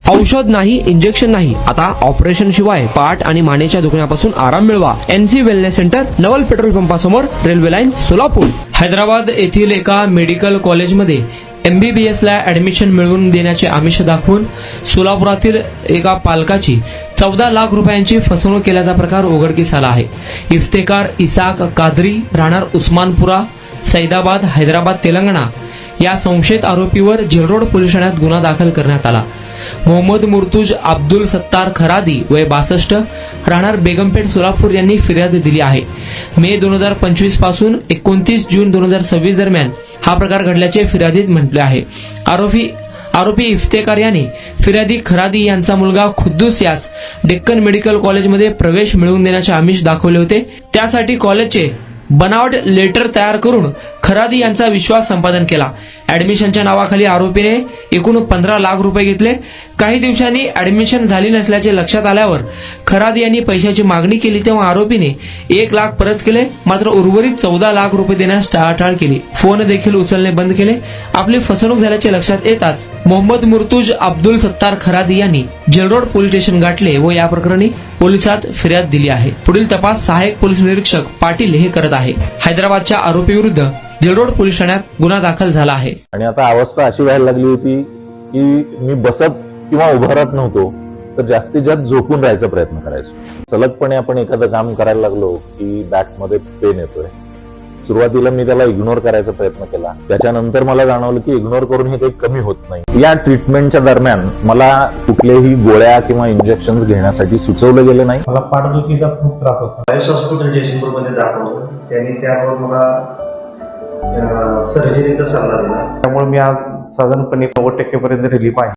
औषध नाही, इंजेक्शन नाही, आता ऑपरेशन शिवाय पाठ आणि मानेच्या दुखण्यापासून आराम मिळवा. NC wellness centre, Naval petrol पंपासमोर, रेल्वे लाईन, सोलापूर. हैदराबाद येथील एका मेडिकल कॉलेजमध्ये MBBS ला ऍडमिशन मिळवून देण्याचे आमिष दाखवून सोलापुरातील एका पालकाची 14 लाख रुपयांची फसवणूक केल्याचा प्रकार उघडकीस आला आहे. इफ्तेकार इसाक कादरी, राहणार उस्मानपुरा, सैदाबाद, हैदराबाद, तेलंगणा या संशयित आरोपीवर जेलरोड पोलीस ठाण्यात गुन्हा दाखल करण्यात आला. मोहम्मद मुर्तुज अब्दुल सत्तार खरादी, वय 62, राहणार बेगमपेठ, सोलापूर यांनी फिर्याद दिली आहे. मे 2025 पासून 29 जून 2026 दरम्यान हा प्रकार घडल्याचे फिर्यादीत म्हटले आहे. आरोपी इफ्तेकार याने फिर्यादी खरादी यांचा मुलगा खुद्दूस यास डेक्कन मेडिकल कॉलेजमध्ये प्रवेश मिळवून देण्याचे आमिष दाखवले होते. त्यासाठी कॉलेजचे बनावट लेटर तयार करून खरादी यांचा विश्वास संपादन केला. ऍडमिशनच्या नावाखाली आरोपीने एकूण 15 लाख रुपये घेतले. काही दिवसांनी ऍडमिशन झाली नसल्याचे लक्षात आल्यावर खरादी यांनी पैशाची मागणी केली, तेव्हा आरोपीने 1 लाख परत केले. मात्र उर्वरित 14 लाख रुपये देण्यास टाळाटाळ केली. फोन देखील उचलणे बंद केले. आपली फसवणूक झाल्याचे लक्षात येताच मोहम्मद मुर्तुज अब्दुल सत्तार खरादी यांनी जेलरोड पोलीस स्टेशन गाठले व या प्रकरणी पोलिसात फिर्याद दिली आहे. पुढील तपास सहाय्यक पोलीस निरीक्षक पाटील हे करत आहे. हैदराबादच्या आरोपी विरुद्ध जेलरोड पोलीस ठाण्यात गुन्हा दाखल झाला आहे. आणि आता अवस्था अशी व्हायला लागली होती की मी बसत किंवा उभा राहत नव्हतो, तर जास्तीत जास्त झोपून राहायचा प्रयत्न करायचो. सलगपणे आपण एखादं काम करायला लागलो की बॅकमध्ये पेन येतोय. सुरुवातीला मी त्याला इग्नोर करायचा प्रयत्न केला. त्याच्यानंतर मला जाणवलं की इग्नोर करून हे काही कमी होत नाही. या ट्रीटमेंटच्या दरम्यान मला कुठल्याही गोळ्या किंवा इंजेक्शन घेण्यासाठी सुचवलं गेलं नाही. मला पाठदुखीचा खूप त्रास होता. आयुष हॉस्पिटल जयसिंगपूरमध्ये दाखवलं. त्यांनी त्यावर मला सर्जरीचा सल्ला दिला. त्यामुळे मी आज साधारणपणे 90% पर्यंत रिलीफ आहे.